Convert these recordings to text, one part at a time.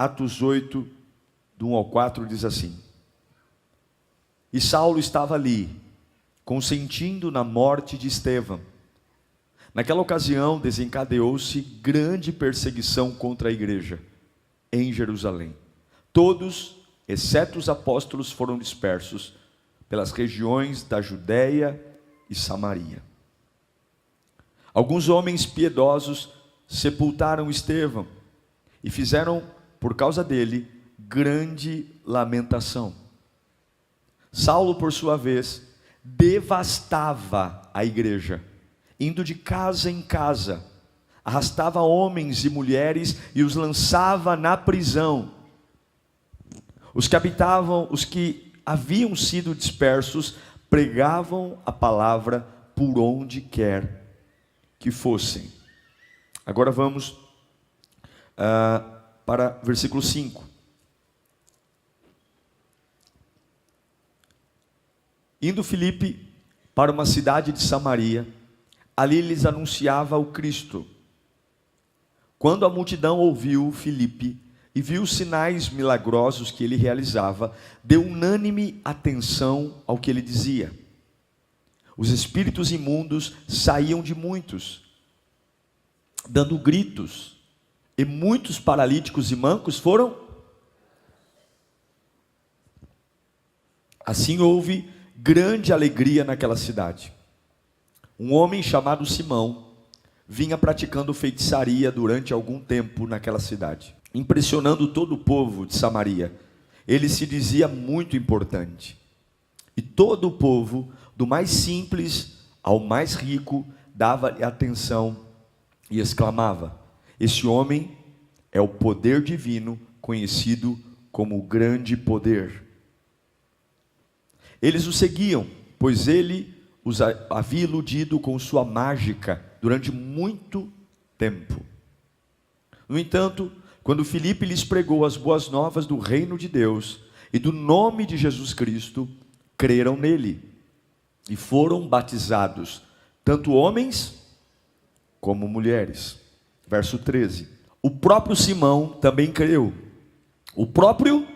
Atos 8, do 1 ao 4, diz assim: E Saulo estava ali, consentindo na morte de Estevão. Naquela ocasião desencadeou-se grande perseguição contra a igreja em Jerusalém. Todos, exceto os apóstolos, foram dispersos pelas regiões da Judéia e Samaria. Alguns homens piedosos sepultaram Estevão e fizeram, por causa dele, grande lamentação. Saulo, por sua vez, devastava a igreja, indo de casa em casa, arrastava homens e mulheres e os lançava na prisão. Os que haviam sido dispersos, pregavam a palavra por onde quer que fossem. Agora vamos para versículo 5. Indo Filipe para uma cidade de Samaria, ali lhes anunciava o Cristo. Quando a multidão ouviu Filipe e viu os sinais milagrosos que ele realizava, deu unânime atenção ao que ele dizia. Os espíritos imundos saíam de muitos, dando gritos, e muitos paralíticos e mancos foram. Assim houve grande alegria naquela cidade. Um homem chamado Simão vinha praticando feitiçaria durante algum tempo naquela cidade, impressionando todo o povo de Samaria. Ele se dizia muito importante, e todo o povo, do mais simples ao mais rico, dava-lhe atenção e exclamava: esse homem é o poder divino, conhecido como o grande poder. Eles o seguiam, pois ele os havia iludido com sua mágica durante muito tempo. No entanto, quando Filipe lhes pregou as boas novas do reino de Deus e do nome de Jesus Cristo, creram nele e foram batizados, tanto homens como mulheres. Verso 13. O próprio Simão também creu. O próprio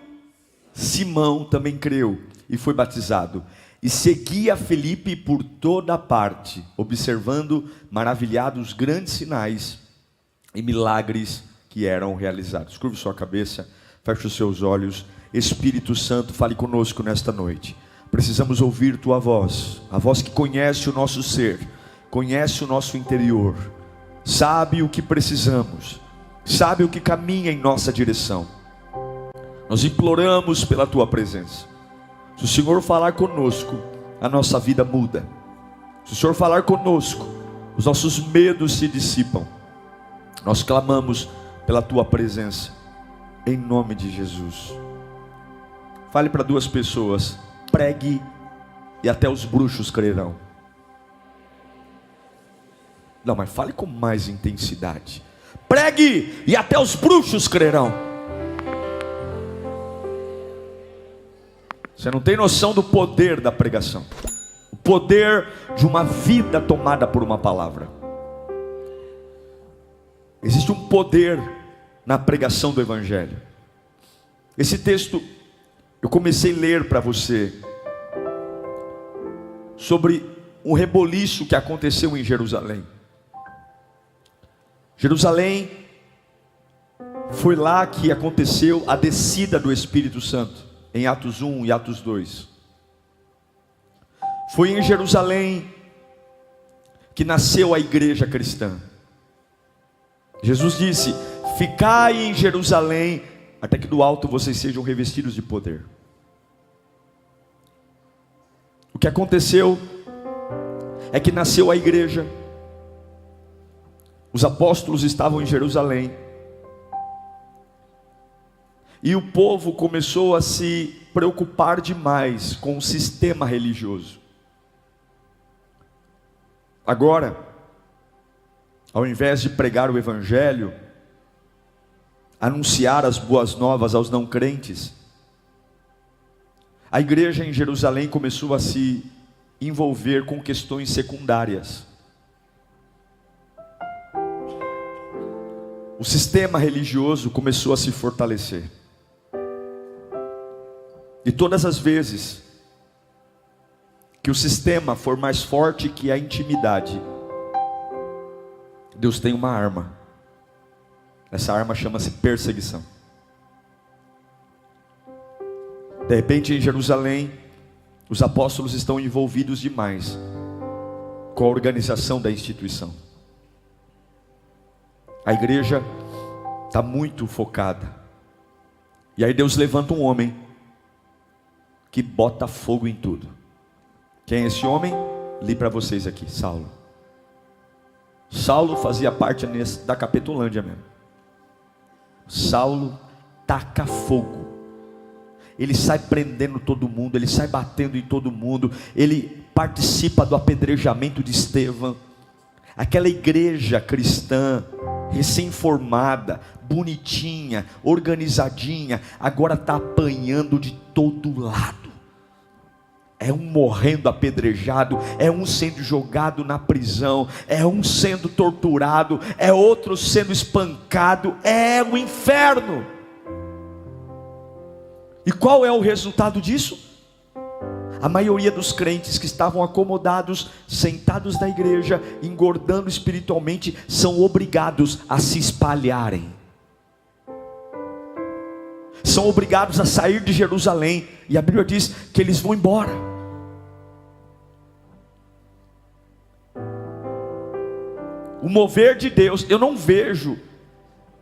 Simão também creu e foi batizado. E seguia Filipe por toda parte, observando maravilhados grandes sinais e milagres que eram realizados. Curve sua cabeça, feche os seus olhos. Espírito Santo, fale conosco nesta noite. Precisamos ouvir tua voz, a voz que conhece o nosso ser, conhece o nosso interior, sabe o que precisamos, sabe o que caminha em nossa direção. Nós imploramos pela tua presença. Se o Senhor falar conosco, a nossa vida muda. Se o Senhor falar conosco, os nossos medos se dissipam. Nós clamamos pela tua presença, em nome de Jesus. Fale para duas pessoas: pregue e até os bruxos crerão. Não, mas fale com mais intensidade. Pregue e até os bruxos crerão. Você não tem noção do poder da pregação, o poder de uma vida tomada por uma palavra. Existe um poder na pregação do Evangelho. Esse texto eu comecei a ler para você sobre um reboliço que aconteceu em Jerusalém. Jerusalém foi lá que aconteceu a descida do Espírito Santo, em Atos 1 e Atos 2. Foi em Jerusalém que nasceu a igreja cristã. Jesus disse: ficai em Jerusalém, até que do alto vocês sejam revestidos de poder. O que aconteceu é que nasceu a igreja, os apóstolos estavam em Jerusalém, e o povo começou a se preocupar demais com o sistema religioso. Agora, ao invés de pregar o Evangelho, anunciar as boas novas aos não crentes, a igreja em Jerusalém começou a se envolver com questões secundárias. o sistema religioso começou a se fortalecer. E todas as vezes que o sistema for mais forte que a intimidade, Deus tem uma arma. Essa arma chama-se perseguição. De repente, em Jerusalém, os apóstolos estão envolvidos demais com a organização da instituição. A igreja está muito focada. E aí Deus levanta um homem que bota fogo em tudo. Quem é esse homem? Li para vocês aqui, Saulo. Saulo fazia parte da Capetulândia mesmo. Saulo taca fogo. Ele sai prendendo todo mundo, ele sai batendo em todo mundo, ele participa do apedrejamento de Estevão. Aquela igreja cristã, recém-formada, bonitinha, organizadinha, agora está apanhando de todo lado. É um morrendo apedrejado, é um sendo jogado na prisão, é um sendo torturado, é outro sendo espancado, é um inferno. E qual é o resultado disso? A maioria dos crentes que estavam acomodados, sentados na igreja, engordando espiritualmente, são obrigados a se espalharem. São obrigados a sair de Jerusalém. E a Bíblia diz que eles vão embora. O mover de Deus, eu não vejo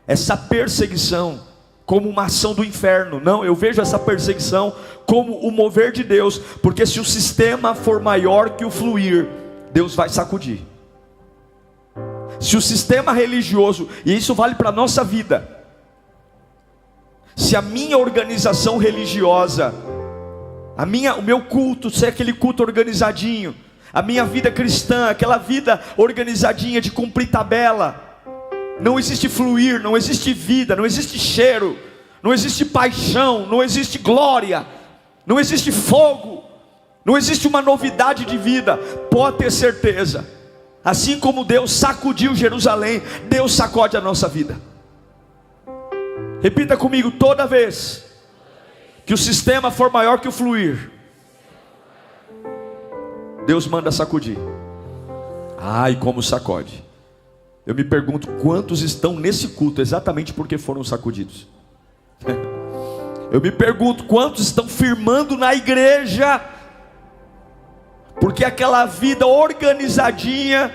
essa perseguição como uma ação do inferno. Não, eu vejo essa perseguição como o mover de Deus. Porque se o sistema for maior que o fluir, Deus vai sacudir. Se o sistema religioso, e isso vale para a nossa vida, se a minha organização religiosa, o meu culto, se é aquele culto organizadinho, a minha vida cristã, aquela vida organizadinha de cumprir tabela, não existe fluir, não existe vida, não existe cheiro, não existe paixão, não existe glória, não existe fogo, não existe uma novidade de vida. Pode ter certeza, assim como Deus sacudiu Jerusalém, Deus sacode a nossa vida. Repita comigo: toda vez que o sistema for maior que o fluir, Deus manda sacudir. Ai, como sacode. Eu me pergunto quantos estão nesse culto exatamente porque foram sacudidos. Eu me pergunto quantos estão firmando na igreja porque aquela vida organizadinha,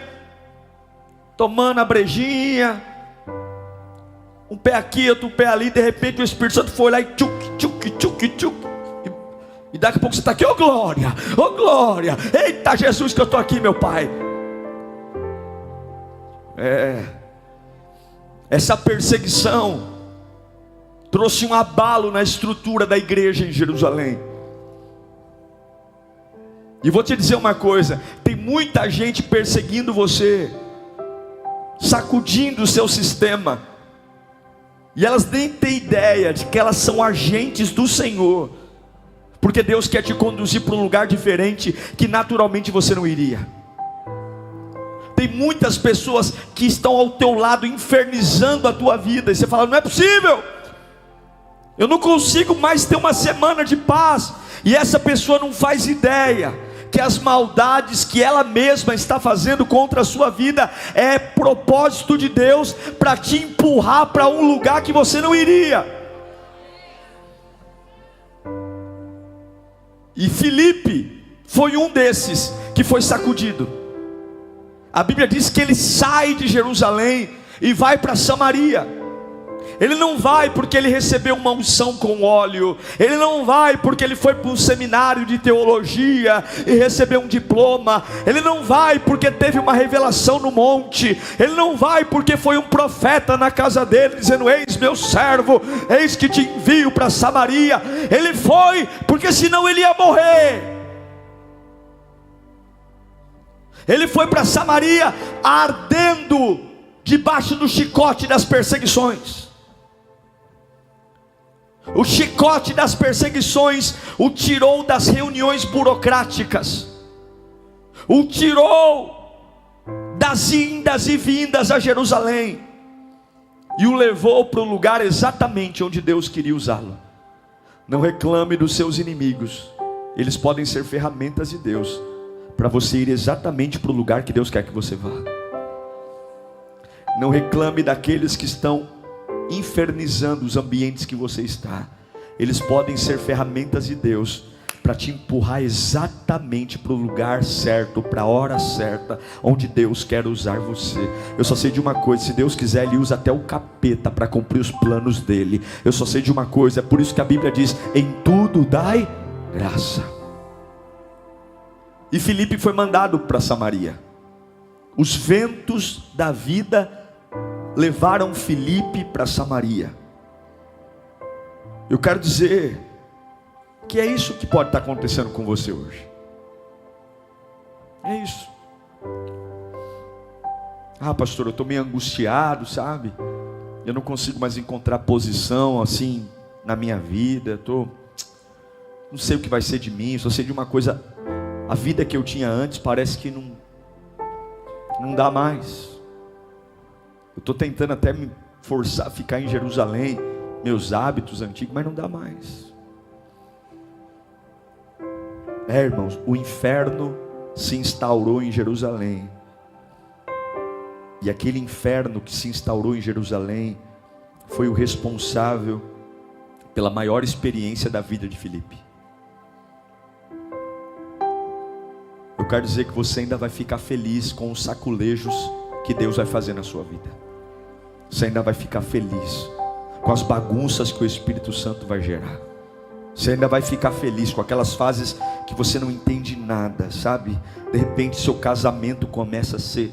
tomando a brejinha, um pé aqui, outro pé ali, de repente o Espírito Santo foi lá e tchuc. E daqui a pouco você está aqui: ô glória, eita Jesus que eu estou aqui, meu Pai. Essa perseguição trouxe um abalo na estrutura da igreja em Jerusalém. E vou te dizer uma coisa: tem muita gente perseguindo você, sacudindo o seu sistema, e elas nem têm ideia de que elas são agentes do Senhor, porque Deus quer te conduzir para um lugar diferente que naturalmente você não iria. Tem muitas pessoas que estão ao teu lado infernizando a tua vida, e você fala: não é possível, eu não consigo mais ter uma semana de paz. E essa pessoa não faz ideia que as maldades que ela mesma está fazendo contra a sua vida é propósito de Deus para te empurrar para um lugar que você não iria. E Filipe foi um desses que foi sacudido. A Bíblia diz que ele sai de Jerusalém e vai para Samaria. Ele não vai porque ele recebeu uma unção com óleo. Ele não vai porque ele foi para um seminário de teologia e recebeu um diploma. Ele não vai porque teve uma revelação no monte. Ele não vai porque foi um profeta na casa dele dizendo: eis meu servo, eis que te envio para Samaria. Ele foi porque senão ele ia morrer. Ele foi para Samaria ardendo debaixo do chicote das perseguições. O chicote das perseguições o tirou das reuniões burocráticas, o tirou das indas e vindas a Jerusalém. e o levou para o lugar exatamente onde Deus queria usá-lo. Não reclame dos seus inimigos, eles podem ser ferramentas de Deus para você ir exatamente para o lugar que Deus quer que você vá. Não reclame daqueles que estão infernizando os ambientes que você está. Eles podem ser ferramentas de Deus para te empurrar exatamente para o lugar certo, para a hora certa, onde Deus quer usar você. Eu só sei de uma coisa: se Deus quiser, Ele usa até o capeta para cumprir os planos dele. Eu só sei de uma coisa, é por isso que a Bíblia diz: em tudo dai graça. E Filipe foi mandado para Samaria. Os ventos da vida levaram Filipe para Samaria. Eu quero dizer que é isso que pode estar acontecendo com você hoje. É isso. Ah, pastor, eu estou meio angustiado, sabe? Eu não consigo mais encontrar posição assim na minha vida. Não sei o que vai ser de mim. Só sei de uma coisa: a vida que eu tinha antes parece que não dá mais. Eu estou tentando até me forçar a ficar em Jerusalém, meus hábitos antigos, mas não dá mais. Irmãos, o inferno se instaurou em Jerusalém. E aquele inferno que se instaurou em Jerusalém foi o responsável pela maior experiência da vida de Filipe. Eu quero dizer que você ainda vai ficar feliz com os saculejos que Deus vai fazer na sua vida. Você ainda vai ficar feliz com as bagunças que o Espírito Santo vai gerar. Você ainda vai ficar feliz com aquelas fases que você não entende nada, sabe? De repente seu casamento começa a ser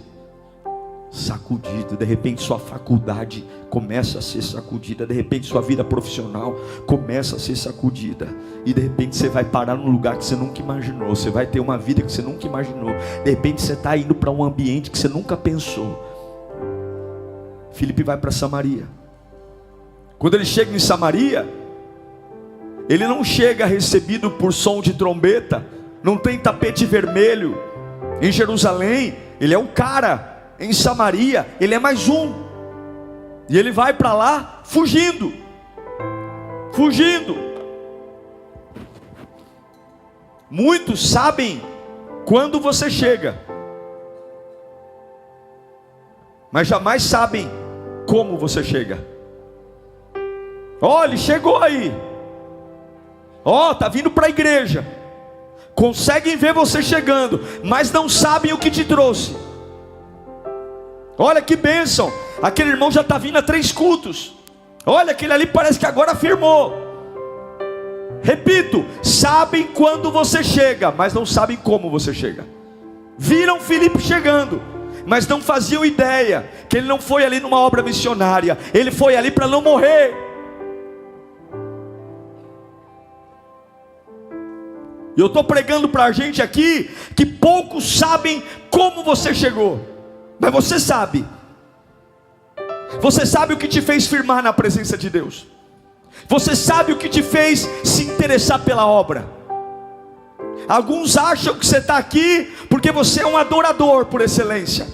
sacudido. De repente sua faculdade começa a ser sacudida. De repente sua vida profissional começa a ser sacudida. E de repente você vai parar num lugar que você nunca imaginou. Você vai ter uma vida que você nunca imaginou. De repente você está indo para um ambiente que você nunca pensou. Filipe vai para Samaria. Quando ele chega em Samaria, ele não chega recebido por som de trombeta, não tem tapete vermelho. Em Jerusalém, ele é um cara. Em Samaria, ele é mais um. E ele vai para lá fugindo. Muitos sabem quando você chega, mas jamais sabem como você chega. Olha, ele chegou aí. Está vindo para a igreja. Conseguem ver você chegando, mas não sabem o que te trouxe. Olha que bênção, aquele irmão já está vindo a 3 cultos. Olha, aquele ali parece que agora firmou. Repito, sabem quando você chega, mas não sabem como você chega. Viram Filipe chegando, mas não faziam ideia que ele não foi ali numa obra missionária. Ele foi ali para não morrer. E eu estou pregando para a gente aqui que poucos sabem como você chegou. Mas você sabe. Você sabe o que te fez firmar na presença de Deus. Você sabe o que te fez se interessar pela obra. Alguns acham que você está aqui porque você é um adorador por excelência.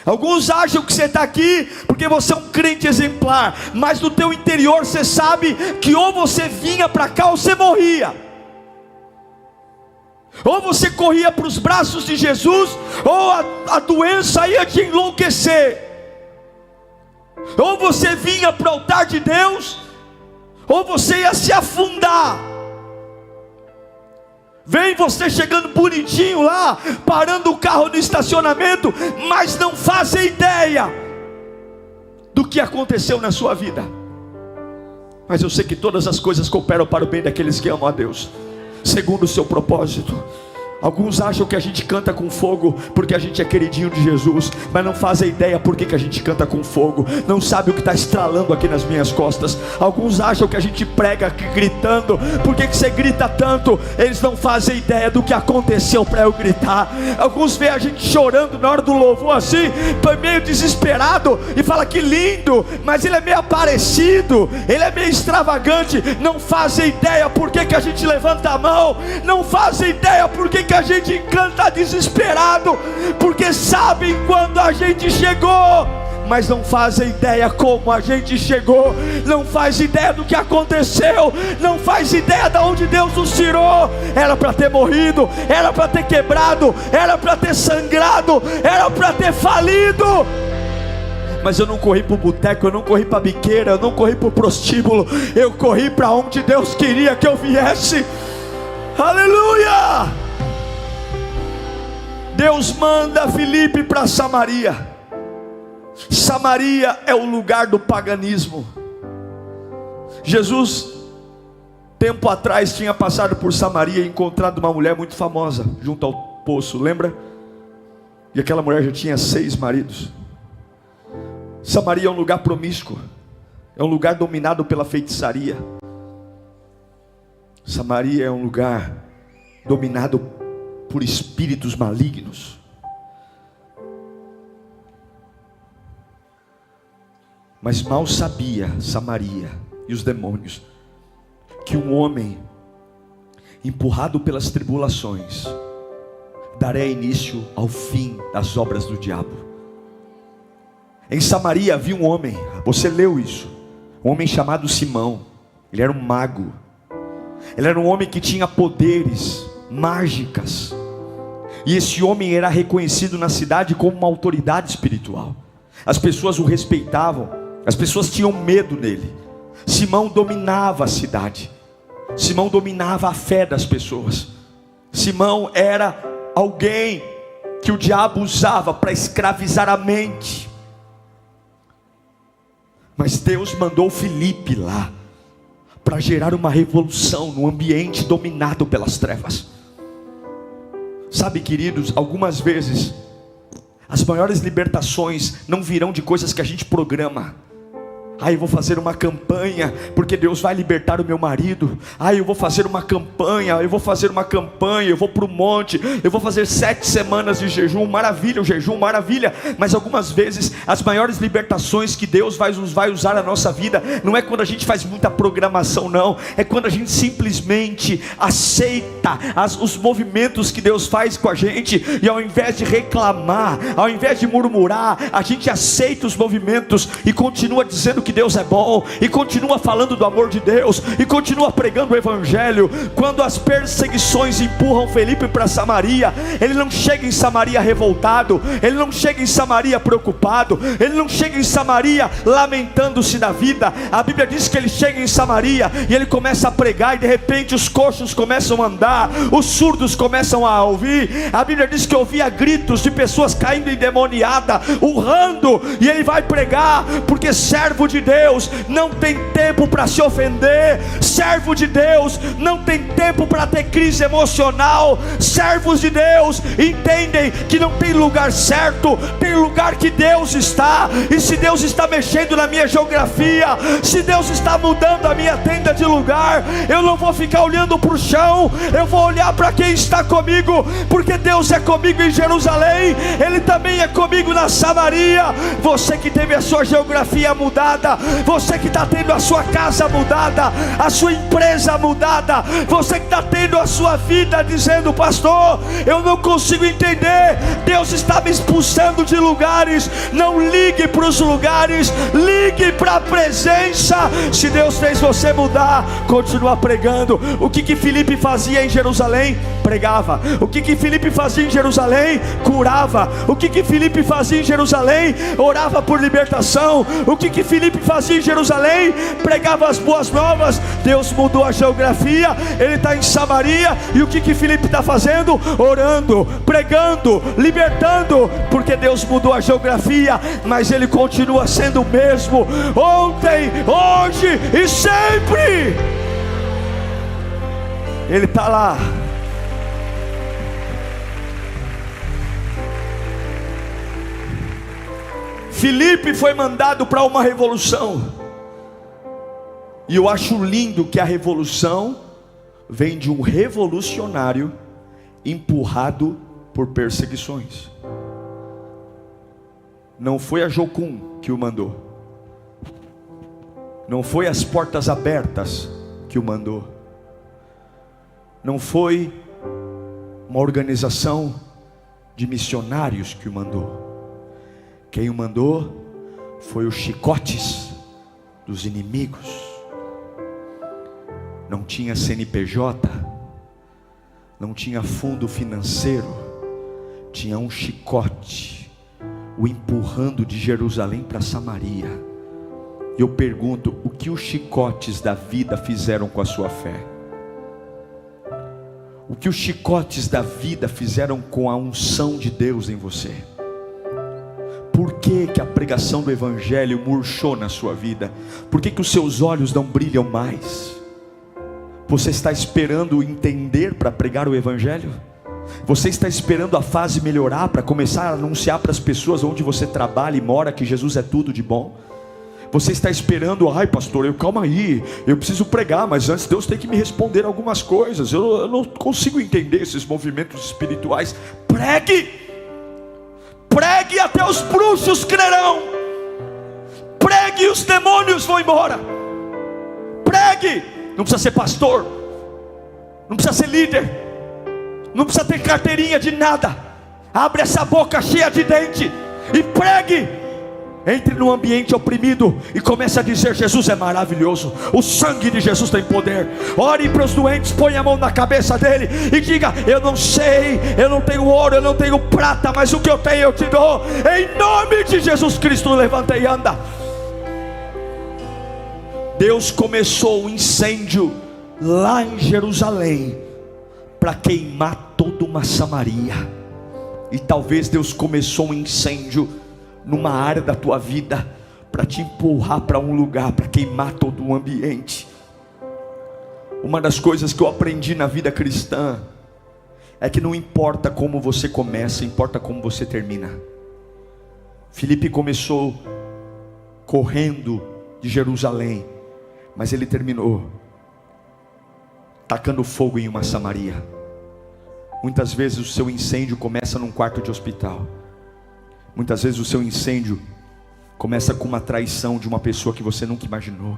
Alguns acham que você está aqui porque você é um crente exemplar. Mas no teu interior você sabe que ou você vinha para cá ou você morria. Ou você corria para os braços de Jesus, ou a doença ia te enlouquecer. Ou você vinha para o altar de Deus, ou você ia se afundar. Vem você chegando bonitinho lá, parando o carro no estacionamento, mas não faz ideia do que aconteceu na sua vida. Mas eu sei que todas as coisas cooperam para o bem daqueles que amam a Deus, segundo o seu propósito. Alguns acham que a gente canta com fogo porque a gente é queridinho de Jesus, mas não fazem ideia por que a gente canta com fogo. Não sabe o que está estralando aqui nas minhas costas. Alguns acham que a gente prega gritando. Por que você grita tanto? Eles não fazem ideia do que aconteceu para eu gritar. Alguns veem a gente chorando na hora do louvor assim, meio desesperado, e fala que lindo, mas ele é meio aparecido, ele é meio extravagante. Não fazem ideia por que a gente levanta a mão. Não fazem ideia por que a gente canta desesperado, porque sabem quando a gente chegou, mas não fazem ideia como a gente chegou, não faz ideia do que aconteceu, não faz ideia de onde Deus nos tirou. Era para ter morrido, era para ter quebrado, era para ter sangrado, era para ter falido. Mas eu não corri para o boteco, eu não corri para a biqueira, eu não corri para o prostíbulo, eu corri para onde Deus queria que eu viesse. Aleluia! Deus manda Filipe para Samaria. Samaria é o lugar do paganismo. Jesus, tempo atrás, tinha passado por Samaria e encontrado uma mulher muito famosa junto ao poço, lembra? E aquela mulher já tinha 6 maridos. Samaria é um lugar promíscuo, é um lugar dominado pela feitiçaria. Samaria é um lugar dominado por espíritos malignos. Mas mal sabia Samaria e os demônios que um homem empurrado pelas tribulações daria início ao fim das obras do diabo. Em Samaria havia um homem, você leu isso, um homem chamado Simão. Ele era um mago, ele era um homem que tinha poderes, mágicas, e esse homem era reconhecido na cidade como uma autoridade espiritual. As pessoas o respeitavam, as pessoas tinham medo dele. Simão dominava a cidade, Simão dominava a fé das pessoas. Simão era alguém que o diabo usava para escravizar a mente. Mas Deus mandou Filipe lá para gerar uma revolução no ambiente dominado pelas trevas. Sabe, queridos, algumas vezes as maiores libertações não virão de coisas que a gente programa. Eu vou fazer uma campanha porque Deus vai libertar o meu marido. Eu vou fazer uma campanha, eu vou para o monte, eu vou fazer 7 semanas de jejum. Maravilha, o jejum, maravilha. Mas algumas vezes as maiores libertações que Deus vai usar na nossa vida não é quando a gente faz muita programação, não. É quando a gente simplesmente aceita os movimentos que Deus faz com a gente, e ao invés de reclamar, ao invés de murmurar, a gente aceita os movimentos e continua dizendo que Deus é bom, e continua falando do amor de Deus, e continua pregando o evangelho. Quando as perseguições empurram Filipe para Samaria, ele não chega em Samaria revoltado, ele não chega em Samaria preocupado, ele não chega em Samaria lamentando-se da vida. A Bíblia diz que ele chega em Samaria e ele começa a pregar, e de repente os coxos começam a andar, os surdos começam a ouvir. A Bíblia diz que ouvia gritos de pessoas caindo endemoniada, urrando, e ele vai pregar, porque servo de Deus não tem tempo para se ofender, servo de Deus não tem tempo para ter crise emocional. Servos de Deus entendem que não tem lugar certo, tem lugar que Deus está. E se Deus está mexendo na minha geografia, se Deus está mudando a minha tenda de lugar, eu não vou ficar olhando para o chão, eu vou olhar para quem está comigo, porque Deus é comigo em Jerusalém, Ele também é comigo na Samaria. Você que teve a sua geografia mudada, você que está tendo a sua casa mudada, a sua empresa mudada, você que está tendo a sua vida dizendo: pastor, eu não consigo entender, Deus está me expulsando de lugares. Não ligue para os lugares, ligue para a presença. Se Deus fez você mudar, continua pregando. O que Filipe fazia em Jerusalém? Pregava. O que Filipe fazia em Jerusalém? Curava. O que Filipe fazia em Jerusalém? Orava por libertação. O que Filipe fazia em Jerusalém? Pregava as boas novas. Deus mudou a geografia, ele está em Samaria. E o que Filipe está fazendo? Orando, pregando, libertando, porque Deus mudou a geografia, mas ele continua sendo o mesmo, ontem, hoje e sempre. Ele está lá. Filipe foi mandado para uma revolução, e eu acho lindo que a revolução vem de um revolucionário empurrado por perseguições. Não foi a Jocum que o mandou, não foi as portas abertas que o mandou, não foi uma organização de missionários que o mandou. Quem o mandou foi os chicotes dos inimigos. Não tinha CNPJ, não tinha fundo financeiro, tinha um chicote o empurrando de Jerusalém para Samaria. E eu pergunto, o que os chicotes da vida fizeram com a sua fé? O que os chicotes da vida fizeram com a unção de Deus em você? Por que que a pregação do Evangelho murchou na sua vida? Por que que os seus olhos não brilham mais? Você está esperando entender para pregar o Evangelho? Você está esperando a fase melhorar para começar a anunciar para as pessoas onde você trabalha e mora que Jesus é tudo de bom? Você está esperando, ai pastor, calma aí, eu preciso pregar, mas antes Deus tem que me responder algumas coisas. Eu não consigo entender esses movimentos espirituais. Pregue! Pregue, até os bruxos crerão. Pregue e os demônios vão embora. Pregue! Não precisa ser pastor, não precisa ser líder, não precisa ter carteirinha de nada. Abre essa boca cheia de dente e pregue. Entre no ambiente oprimido e comece a dizer: Jesus é maravilhoso, o sangue de Jesus tem poder. Ore para os doentes, põe a mão na cabeça dele e diga: eu não sei, eu não tenho ouro, eu não tenho prata, mas o que eu tenho eu te dou. Em nome de Jesus Cristo, levanta e anda. Deus começou um incêndio lá em Jerusalém para queimar toda uma Samaria. E talvez Deus começou um incêndio numa área da tua vida para te empurrar para um lugar, para queimar todo o ambiente. Uma das coisas que eu aprendi na vida cristã é que não importa como você começa, importa como você termina. Filipe começou correndo de Jerusalém, mas ele terminou tacando fogo em uma Samaria. Muitas vezes o seu incêndio começa num quarto de hospital. Muitas vezes o seu incêndio começa com uma traição de uma pessoa que você nunca imaginou.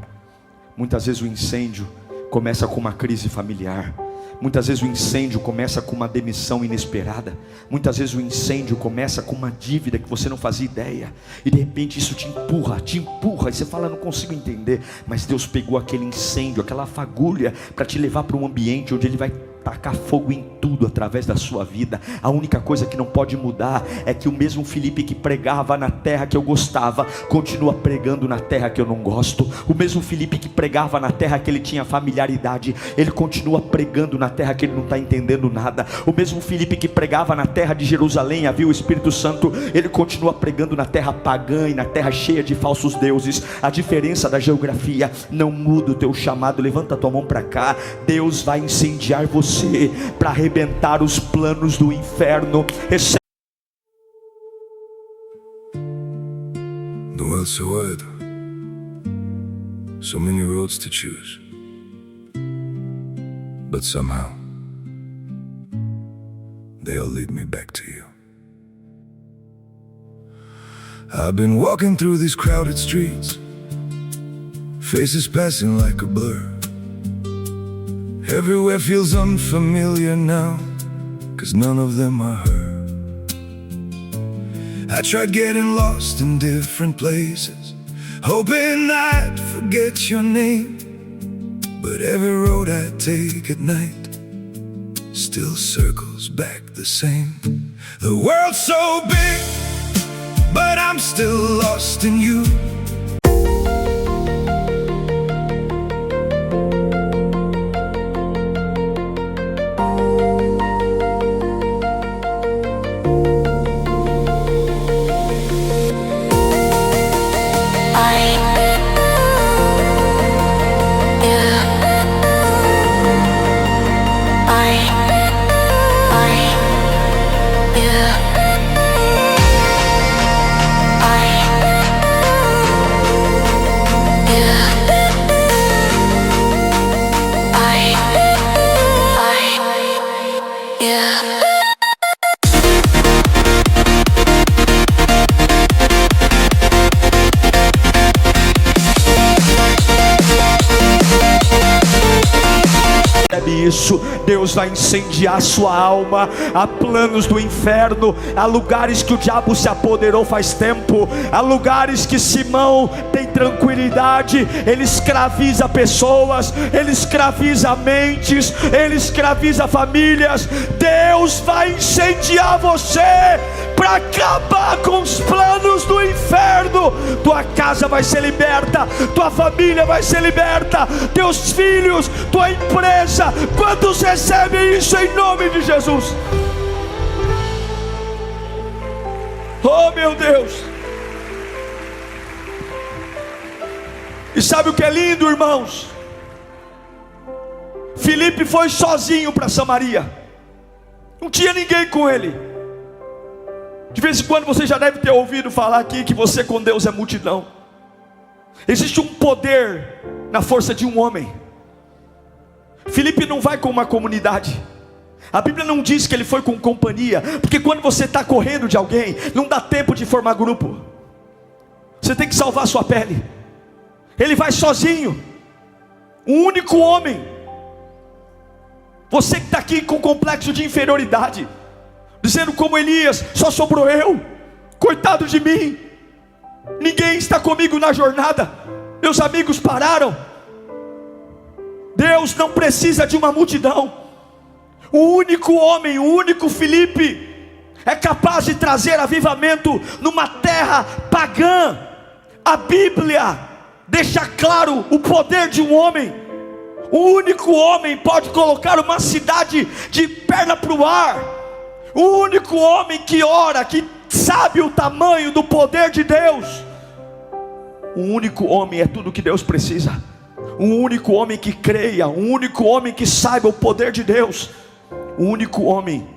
Muitas vezes o incêndio começa com uma crise familiar. Muitas vezes o incêndio começa com uma demissão inesperada. Muitas vezes o incêndio começa com uma dívida que você não fazia ideia. E de repente isso te empurra. E você fala: não consigo entender. Mas Deus pegou aquele incêndio, aquela fagulha, para te levar para um ambiente onde Ele vai tacar fogo em tudo através da sua vida. A única coisa que não pode mudar é que o mesmo Filipe que pregava na terra que eu gostava, continua pregando na terra que eu não gosto. O mesmo Filipe que pregava na terra que ele tinha familiaridade, ele continua pregando na terra que ele não está entendendo nada. O mesmo Filipe que pregava na terra de Jerusalém, havia o Espírito Santo, ele continua pregando na terra pagã e na terra cheia de falsos deuses. A diferença da geografia não muda o teu chamado. Levanta a tua mão para cá. Deus vai incendiar você para arrebentar os planos do inferno. The world's so wide, so many roads to choose, but somehow they all lead me back to you. I've been walking through these crowded streets, faces passing like a blur. Everywhere feels unfamiliar now, 'cause none of them are her. I tried getting lost in different places, hoping I'd forget your name. But every road I take at night still circles back the same. The world's so big, but I'm still lost in you. isso. Deus vai incendiar a sua alma. Há planos do inferno, há lugares que o diabo se apoderou faz tempo, há lugares que Simão tem tranquilidade. Ele escraviza pessoas, ele escraviza mentes, ele escraviza famílias. Deus vai incendiar você para acabar com os planos do inferno. Tua casa vai ser liberta, tua família vai ser liberta, teus filhos, tua empresa. Quantos recebem isso em nome de Jesus? Oh meu Deus! E sabe o que é lindo, irmãos? Filipe foi sozinho para Samaria, não tinha ninguém com ele. De vez em quando você já deve ter ouvido falar aqui que você com Deus é multidão. Existe um poder na força de um homem. Filipe não vai com uma comunidade. A Bíblia não diz que ele foi com companhia, porque quando você está correndo de alguém, não dá tempo de formar grupo. Você tem que salvar sua pele. Ele vai sozinho, um único homem. Você que está aqui com complexo de inferioridade, dizendo como Elias, só sobrou eu, coitado de mim, ninguém está comigo na jornada, meus amigos pararam. Deus não precisa de uma multidão. O único homem, o único Filipe é capaz de trazer avivamento numa terra pagã. A Bíblia deixa claro o poder de um homem. O único homem pode colocar uma cidade de perna para o ar. O único homem que ora, que sabe o tamanho do poder de Deus. Um único homem é tudo que Deus precisa. Um único homem que creia, um único homem que saiba o poder de Deus. Um único homem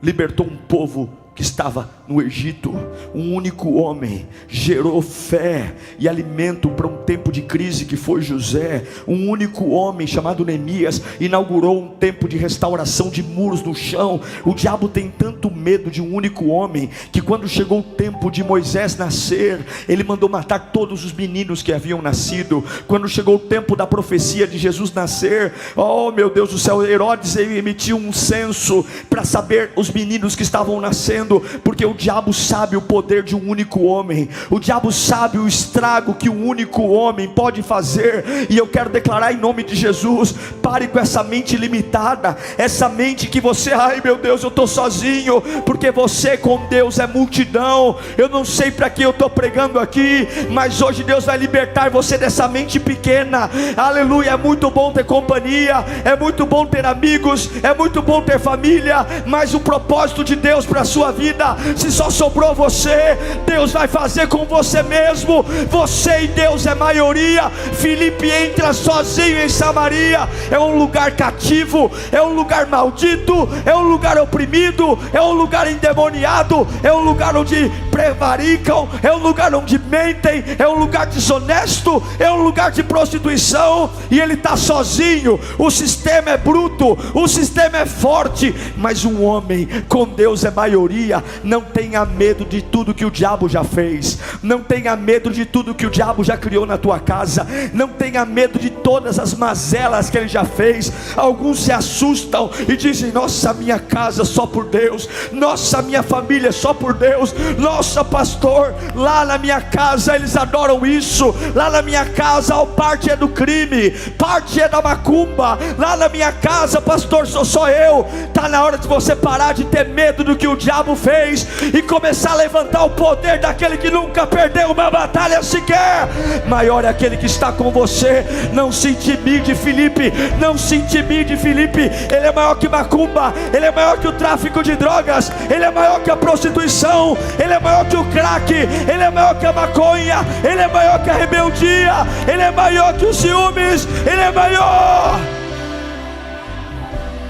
libertou um povo que estava no Egito. Um único homem gerou fé e alimento para um tempo de crise que foi José. Um único homem chamado Neemias inaugurou um tempo de restauração de muros no chão. O diabo tem tanto medo de um único homem que quando chegou o tempo de Moisés nascer, ele mandou matar todos os meninos que haviam nascido. Quando chegou o tempo da profecia de Jesus nascer, oh meu Deus do céu, Herodes emitiu um censo para saber os meninos que estavam nascendo, porque o diabo sabe o poder de um único homem. O diabo sabe o estrago que um único homem pode fazer. E eu quero declarar em nome de Jesus: pare com essa mente limitada, essa mente que você, ai meu Deus, eu estou sozinho, porque você com Deus é multidão. Eu não sei para que eu estou pregando aqui, mas hoje Deus vai libertar você dessa mente pequena. Aleluia. É muito bom ter companhia, é muito bom ter amigos, é muito bom ter família, mas o propósito de Deus para a sua vida, se só sobrou você, Deus vai fazer com você mesmo. Você e Deus é maioria. Filipe entra sozinho em Samaria. É um lugar cativo, é um lugar maldito, é um lugar oprimido, é um lugar endemoniado, é um lugar onde prevaricam, é um lugar onde mentem, é um lugar desonesto, é um lugar de prostituição. E ele está sozinho. O sistema é bruto, o sistema é forte, mas um homem com Deus é maioria. Não tenha medo de tudo que o diabo já fez. Não tenha medo de tudo que o diabo já criou na tua casa. Não tenha medo de todas as mazelas que ele já fez. Alguns se assustam e dizem: nossa, minha casa só por Deus, nossa, minha família só por Deus, nossa pastor, lá na minha casa eles adoram isso, lá na minha casa a parte é do crime, parte é da macumba, lá na minha casa pastor sou só eu. Está na hora de você parar de ter medo do que o diabo fez e começar a levantar o poder daquele que nunca perdeu uma batalha sequer. Maior é aquele que está com você. Não se intimide, Filipe, não se intimide, Filipe. Ele é maior que macumba, ele é maior que o tráfico de drogas, ele é maior que a prostituição, ele é maior que o crack, ele é maior que a maconha, ele é maior que a rebeldia, ele é maior que os ciúmes, ele é maior,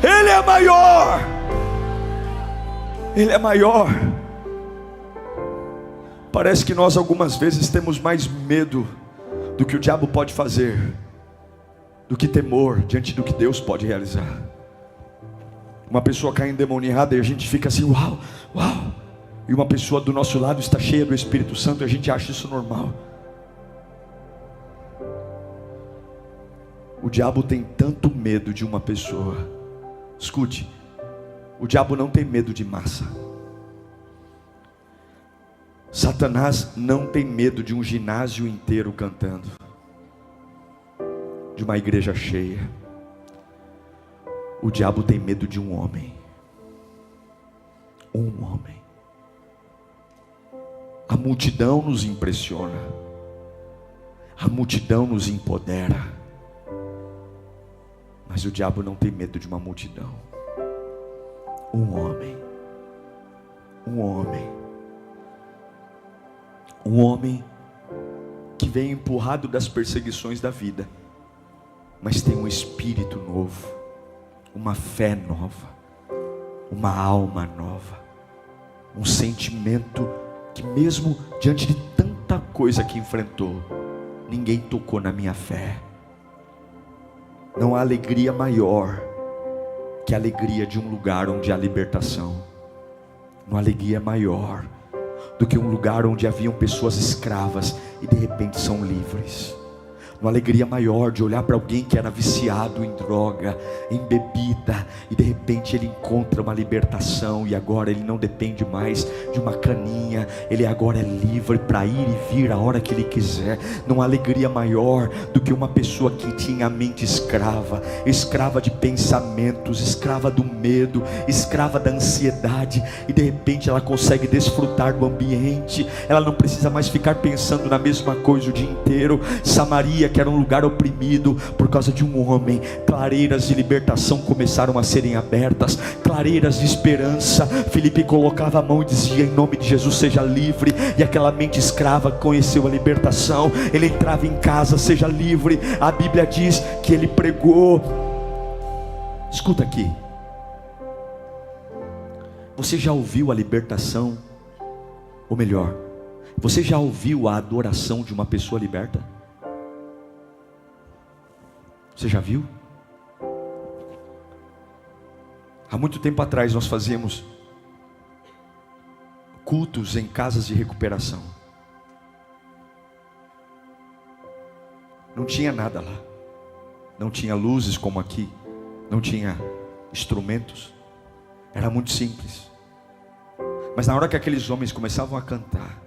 ele é maior, ele é maior. Parece que nós algumas vezes temos mais medo do que o diabo pode fazer do que temor diante do que Deus pode realizar. Uma pessoa cai endemoniada e a gente fica assim, uau, uau. E uma pessoa do nosso lado está cheia do Espírito Santo e a gente acha isso normal. O diabo tem tanto medo de uma pessoa Escute, o diabo não tem medo de massa. Satanás não tem medo de um ginásio inteiro cantando, de uma igreja cheia. O diabo tem medo de um homem. Um homem. A multidão nos impressiona. A multidão nos empodera. Mas o diabo não tem medo de uma multidão. Um homem. Um homem. Um homem que vem empurrado das perseguições da vida, mas tem um espírito novo, uma fé nova, uma alma nova, um sentimento que mesmo diante de tanta coisa que enfrentou, ninguém tocou na minha fé. Não há alegria maior que a alegria de um lugar onde há libertação. Não há alegria maior do que um lugar onde haviam pessoas escravas e de repente são livres. Uma alegria maior de olhar para alguém que era viciado em droga, em bebida, e de repente ele encontra uma libertação, e agora ele não depende mais de uma caninha, ele agora é livre para ir e vir a hora que ele quiser. Não há alegria maior do que uma pessoa que tinha a mente escrava, escrava de pensamentos, escrava do medo, escrava da ansiedade, e de repente ela consegue desfrutar do ambiente, ela não precisa mais ficar pensando na mesma coisa o dia inteiro. Samaria, que era um lugar oprimido, por causa de um homem, clareiras de libertação começaram a serem abertas, clareiras de esperança. Filipe colocava a mão e dizia: em nome de Jesus seja livre, e aquela mente escrava conheceu a libertação. Ele entrava em casa: seja livre. A Bíblia diz que ele pregou. Escuta aqui, você já ouviu a libertação? Ou melhor, você já ouviu a adoração de uma pessoa liberta? Você já viu? Há muito tempo atrás nós fazíamos cultos em casas de recuperação. Não tinha nada lá. Não tinha luzes como aqui. Não tinha instrumentos. Era muito simples. Mas na hora que aqueles homens começavam a cantar,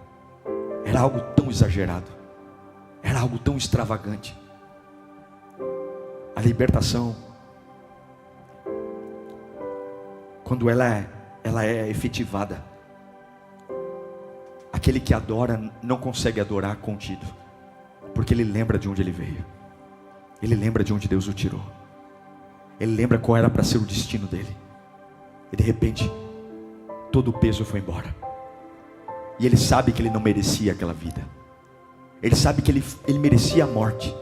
era algo tão exagerado. Era algo tão extravagante. A libertação, quando ela é efetivada, aquele que adora não consegue adorar contido, porque ele lembra de onde ele veio, ele lembra de onde Deus o tirou, ele lembra qual era para ser o destino dele, e de repente todo o peso foi embora, e ele sabe que ele não merecia aquela vida, ele sabe que ele merecia a morte,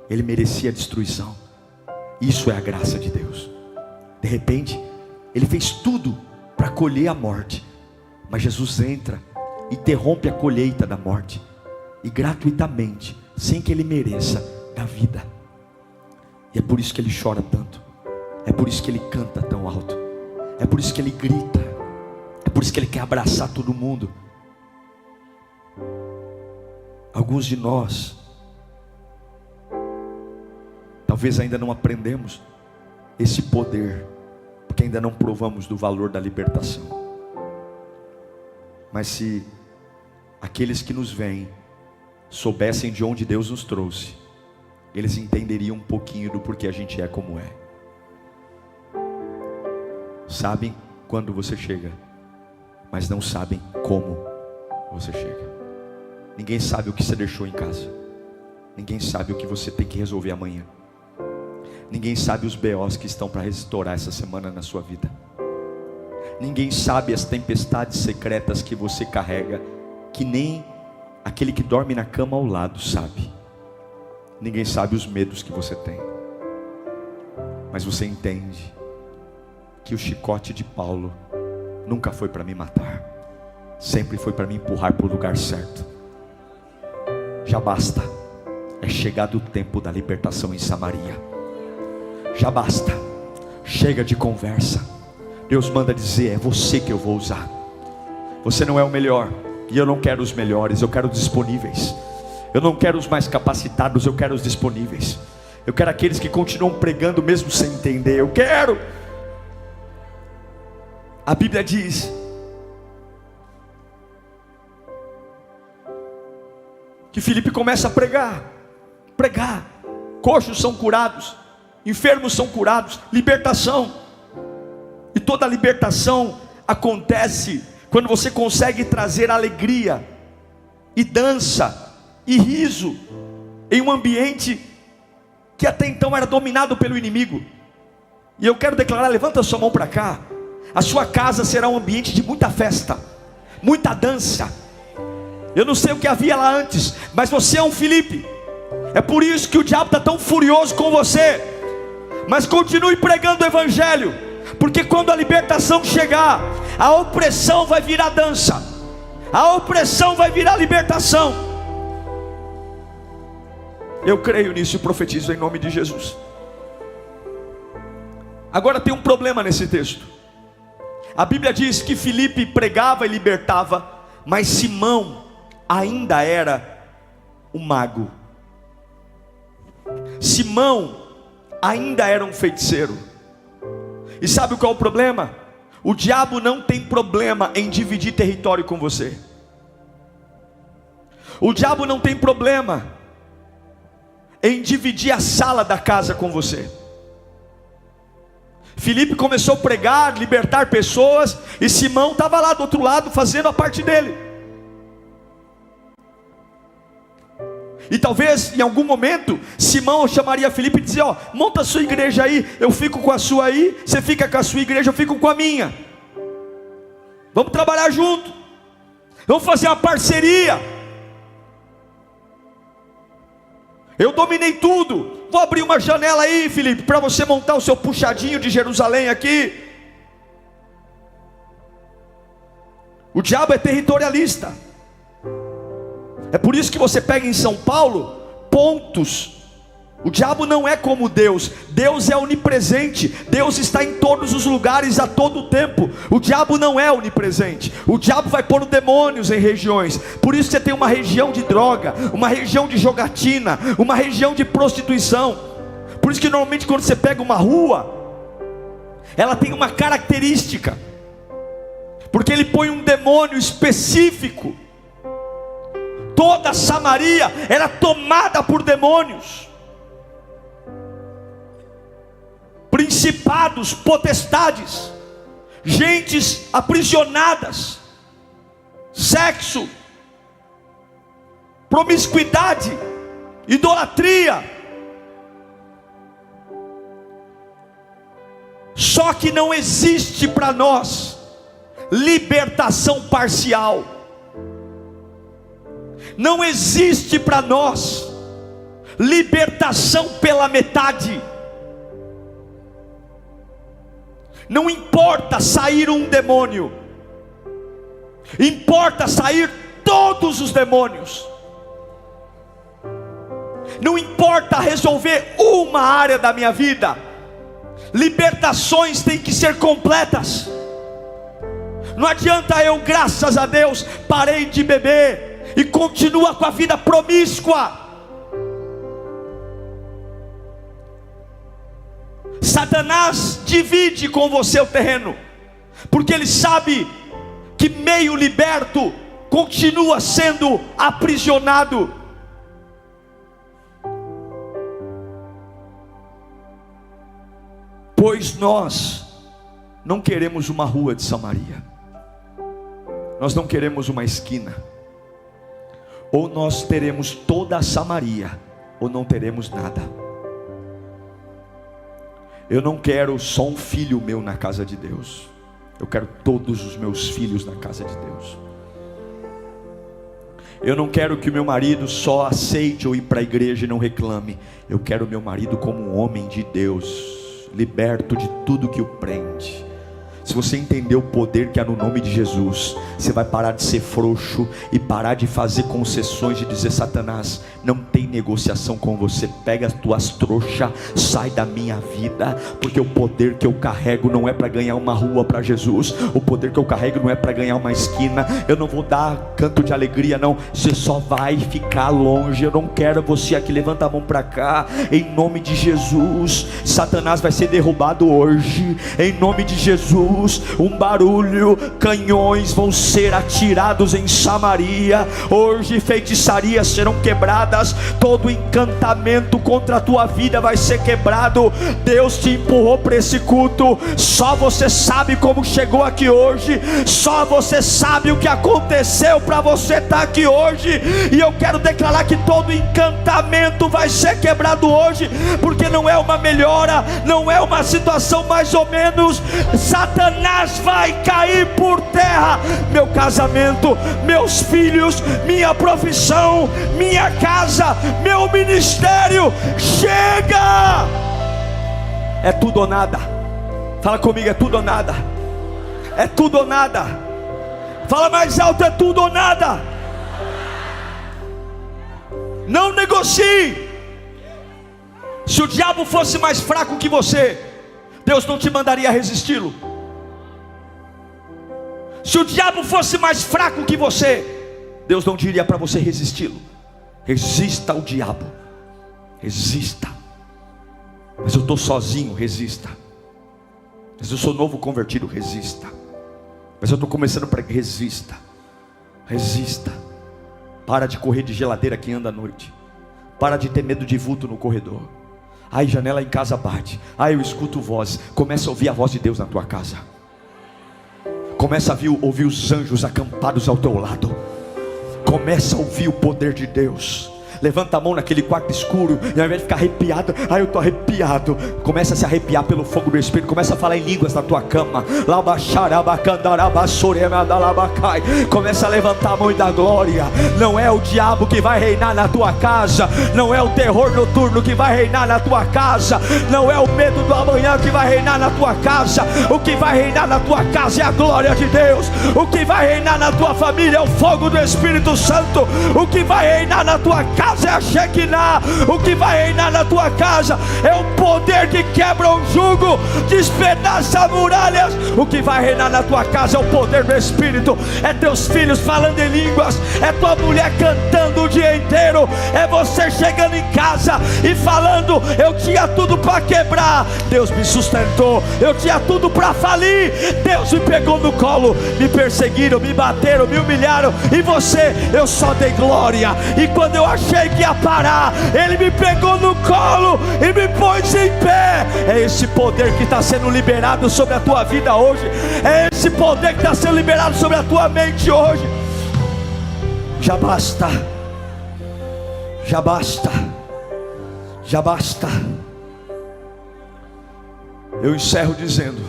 ele merecia a destruição. Isso é a graça de Deus. De repente, ele fez tudo para colher a morte, mas Jesus entra, interrompe a colheita da morte, e gratuitamente, sem que ele mereça, dá vida. E é por isso que ele chora tanto, é por isso que ele canta tão alto, é por isso que ele grita, é por isso que ele quer abraçar todo mundo. Alguns de nós talvez ainda não aprendemos esse poder, porque ainda não provamos do valor da libertação. Mas se aqueles que nos veem soubessem de onde Deus nos trouxe, eles entenderiam um pouquinho do porquê a gente é como é. Sabem quando você chega, mas não sabem como você chega. Ninguém sabe o que você deixou em casa. Ninguém sabe o que você tem que resolver amanhã. Ninguém sabe os BOs que estão para restaurar essa semana na sua vida. Ninguém sabe as tempestades secretas que você carrega, que nem aquele que dorme na cama ao lado sabe. Ninguém sabe os medos que você tem. Mas você entende que o chicote de Paulo nunca foi para me matar, sempre foi para me empurrar para o lugar certo. Já basta, é chegado o tempo da libertação em Samaria. Já basta, chega de conversa. Deus manda dizer: é você que eu vou usar. Você não é o melhor, e eu não quero os melhores, eu quero os disponíveis. Eu não quero os mais capacitados, eu quero os disponíveis. Eu quero aqueles que continuam pregando mesmo sem entender. Eu quero. A Bíblia diz que Filipe começa a pregar, coxos são curados, enfermos são curados, libertação. E toda a libertação acontece quando você consegue trazer alegria e dança e riso em um ambiente que até então era dominado pelo inimigo. E eu quero declarar, levanta a sua mão para cá, a sua casa será um ambiente de muita festa, muita dança. Eu não sei o que havia lá antes, mas você é um Filipe. É por isso que o diabo está tão furioso com você. Mas continue pregando o evangelho, porque quando a libertação chegar, a opressão vai virar dança, a opressão vai virar libertação. Eu creio nisso e profetizo em nome de Jesus. Agora tem um problema nesse texto. A Bíblia diz que Filipe pregava e libertava, mas Simão ainda era um mago. Simão ainda era um feiticeiro. E sabe qual é o problema? O diabo não tem problema em dividir território com você. O diabo não tem problema em dividir a sala da casa com você. Filipe começou a pregar, libertar pessoas, e Simão estava lá do outro lado fazendo a parte dele. E talvez em algum momento Simão chamaria Filipe e dizia: ó, monta a sua igreja aí, eu fico com a sua aí, você fica com a sua igreja, eu fico com a minha. Vamos trabalhar junto, vamos fazer uma parceria. Eu dominei tudo, vou abrir uma janela aí, Filipe, para você montar o seu puxadinho de Jerusalém aqui. O diabo é territorialista. É por isso que você pega em São Paulo pontos. O diabo não é como Deus. Deus é onipresente. Deus está em todos os lugares a todo tempo. O diabo não é onipresente. O diabo vai pôr demônios em regiões. Por isso você tem uma região de droga, uma região de jogatina, uma região de prostituição. Por isso que normalmente quando você pega uma rua, ela tem uma característica, porque ele põe um demônio específico. Toda Samaria era tomada por demônios, principados, potestades, gentes aprisionadas, sexo, promiscuidade, idolatria. Só que não existe para nós libertação parcial. Não existe para nós libertação pela metade. Não importa sair um demônio, importa sair todos os demônios. Não importa resolver uma área da minha vida, libertações têm que ser completas. Não adianta eu, graças a Deus, parei de beber e continua com a vida promíscua. Satanás divide com você o terreno, porque ele sabe que meio liberto continua sendo aprisionado. Pois nós não queremos uma rua de Samaria, nós não queremos uma esquina. Ou nós teremos toda a Samaria, ou não teremos nada. Eu não quero só um filho meu na casa de Deus, eu quero todos os meus filhos na casa de Deus. Eu não quero que o meu marido só aceite eu ir para a igreja e não reclame. Eu quero o meu marido como um homem de Deus, liberto de tudo que o prende. Se você entender o poder que há no nome de Jesus, você vai parar de ser frouxo e parar de fazer concessões, de dizer: Satanás, não tem negociação com você, pega as tuas trouxas, sai da minha vida, porque o poder que eu carrego não é para ganhar uma rua para Jesus, o poder que eu carrego não é para ganhar uma esquina. Eu não vou dar canto de alegria não, você só vai ficar longe. Eu não quero você aqui, levanta a mão para cá, em nome de Jesus. Satanás vai ser derrubado hoje, em nome de Jesus. tiros, um barulho, canhões vão ser atirados em Samaria. Hoje feitiçarias serão quebradas, todo encantamento contra a tua vida vai ser quebrado. Deus te empurrou para esse culto, só você sabe como chegou aqui hoje, só você sabe o que aconteceu para você estar aqui hoje. E eu quero declarar que todo encantamento vai ser quebrado hoje, porque não é uma melhora, não é uma situação mais ou menos. Satanás vai cair por terra. Meu casamento, meus filhos, minha profissão, minha casa, meu ministério, chega! É tudo ou nada. Fala comigo, é tudo ou nada. É tudo ou nada. Fala mais alto, é tudo ou nada. Não negocie. Se o diabo fosse mais fraco que você, Deus não te mandaria resisti-lo. Se o diabo fosse mais fraco que você, Deus não diria para você resisti-lo. Resista ao diabo. Resista. Mas eu estou sozinho, resista. Mas eu sou novo convertido, resista. Mas eu estou começando para resista. Resista. Para de correr de geladeira que anda à noite. Para de ter medo de vulto no corredor. Ai, janela em casa bate. Ai, eu escuto voz. Começa a ouvir a voz de Deus na tua casa. Começa a ouvir os anjos acampados ao teu lado. Começa a ouvir o poder de Deus. Levanta a mão naquele quarto escuro, e ao invés de ficar arrepiado, eu estou arrepiado, começa a se arrepiar pelo fogo do Espírito. Começa a falar em línguas na tua cama. Começa a levantar a mão e dar glória. Não é o diabo que vai reinar na tua casa, não é o terror noturno que vai reinar na tua casa, não é o medo do amanhã que vai reinar na tua casa. O que vai reinar na tua casa é a glória de Deus. O que vai reinar na tua família é o fogo do Espírito Santo. O que vai reinar na tua casa é a Shekinah. O que vai reinar na tua casa é o poder que quebra o jugo, despedaça muralhas. O que vai reinar na tua casa é o poder do Espírito. É teus filhos falando em línguas, é tua mulher cantando o dia inteiro, é você chegando em casa e falando: eu tinha tudo para quebrar, Deus me sustentou. Eu tinha tudo para falir, Deus me pegou no colo. Me perseguiram, me bateram, me humilharam, e você, eu só dei glória. E quando eu achei que ia parar, Ele me pegou no colo e me pôs em pé. É esse poder que está sendo liberado sobre a tua vida hoje. É esse poder que está sendo liberado sobre a tua mente hoje. Já basta. Já basta. Já basta. Eu encerro dizendo: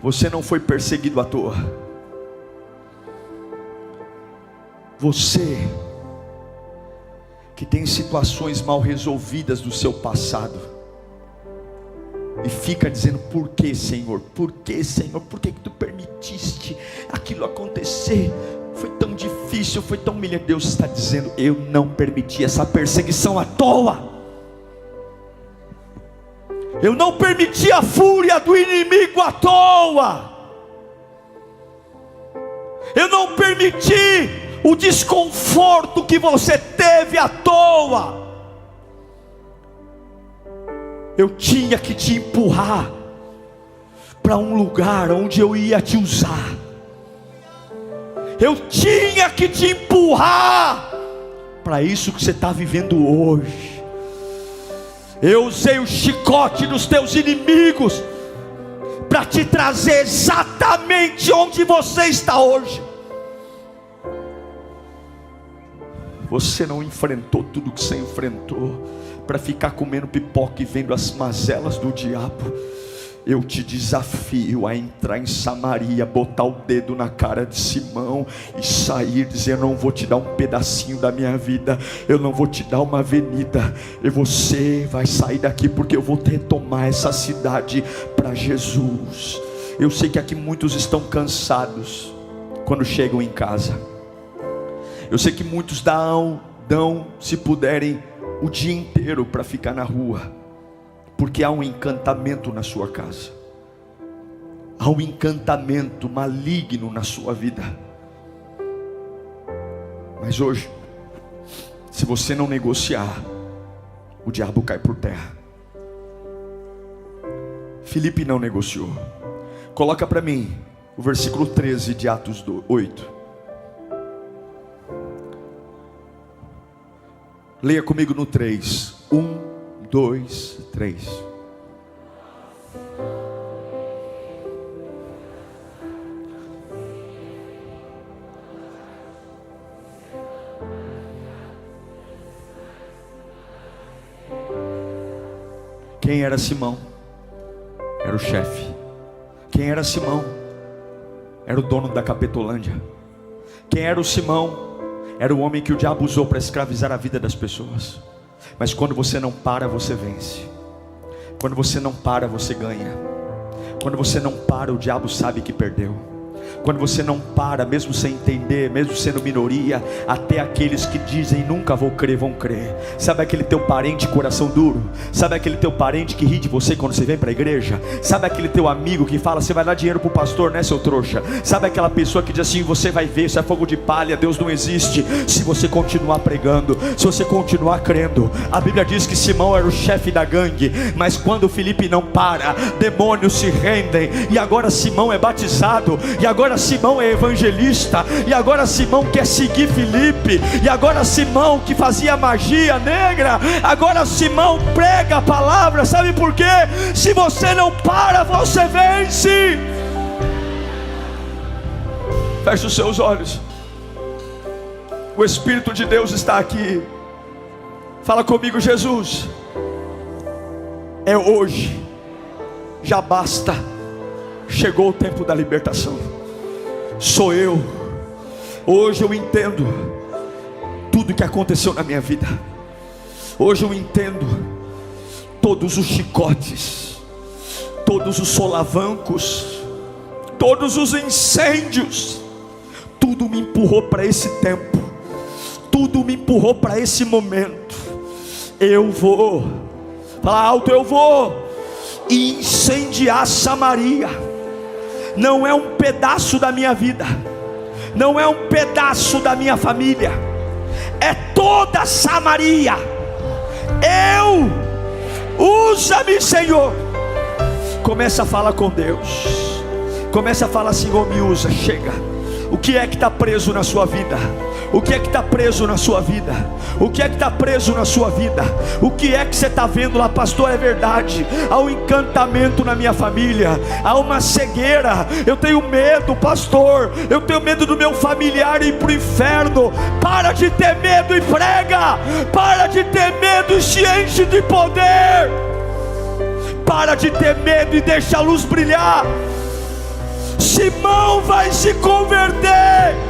você não foi perseguido à toa. Você que tem situações mal resolvidas do seu passado e fica dizendo: por que, Senhor? Por que, Senhor? Por que tu permitiste aquilo acontecer? Foi tão difícil, foi tão humilhante. Deus está dizendo: eu não permiti essa perseguição à toa. Eu não permiti a fúria do inimigo à toa. Eu não permiti o desconforto que você teve à toa. Eu tinha que te empurrar para um lugar onde eu ia te usar. Eu tinha que te empurrar para isso que você está vivendo hoje. Eu usei o chicote dos teus inimigos para te trazer exatamente onde você está hoje. Você não enfrentou tudo que você enfrentou para ficar comendo pipoca e vendo as mazelas do diabo. Eu te desafio a entrar em Samaria, botar o dedo na cara de Simão e sair dizendo: eu não vou te dar um pedacinho da minha vida, eu não vou te dar uma avenida, e você vai sair daqui, porque eu vou retomar essa cidade para Jesus. Eu sei que aqui muitos estão cansados quando chegam em casa. Eu sei que muitos dão, se puderem, o dia inteiro para ficar na rua, porque há um encantamento na sua casa, há um encantamento maligno na sua vida. Mas hoje, se você não negociar, o diabo cai por terra. Filipe não negociou. Coloca para mim o versículo 13 de Atos 8. Leia comigo no 3. 1, 2, 3. Quem era Simão? Era o chefe. Quem era Simão? Era o dono da Capetolândia. Quem era o Simão? Era o homem que o diabo usou para escravizar a vida das pessoas. Mas quando você não para, você vence. Quando você não para, você ganha. Quando você não para, o diabo sabe que perdeu. Quando você não para, mesmo sem entender, mesmo sendo minoria, até aqueles que dizem nunca vou crer, vão crer. Sabe aquele teu parente coração duro? Sabe aquele teu parente que ri de você quando você vem para a igreja? Sabe aquele teu amigo que fala, você vai dar dinheiro para o pastor, né, seu trouxa? Sabe aquela pessoa que diz assim, você vai ver, isso é fogo de palha, Deus não existe. Se você continuar pregando, se você continuar crendo. A Bíblia diz que Simão era o chefe da gangue, mas quando Filipe não para, demônios se rendem. E agora Simão é batizado, e agora Simão é evangelista, e agora Simão quer seguir Filipe, e agora Simão que fazia magia negra, agora Simão prega a palavra. Sabe por quê? Se você não para, você vence. Feche os seus olhos. O Espírito de Deus está aqui. Fala comigo, Jesus. É hoje. Já basta. Chegou o tempo da libertação. Sou eu. Hoje eu entendo tudo que aconteceu na minha vida. Hoje eu entendo todos os chicotes, todos os solavancos, todos os incêndios. Tudo me empurrou para esse tempo. Tudo me empurrou para esse momento. Eu vou, fala alto, eu vou incendiar Samaria. Não é um pedaço da minha vida, não é um pedaço da minha família, é toda Samaria. Usa-me, Senhor. Começa a falar com Deus. Começa a falar, Senhor, me usa, chega. O que é que está preso na sua vida? O que é que está preso na sua vida? O que é que está preso na sua vida? O que é que você está vendo lá, pastor? É verdade, há um encantamento na minha família, há uma cegueira. Eu tenho medo, pastor, eu tenho medo do meu familiar ir para o inferno. Para de ter medo e prega. Para de ter medo e se enche de poder. Para de ter medo e deixa a luz brilhar. Simão vai se converter.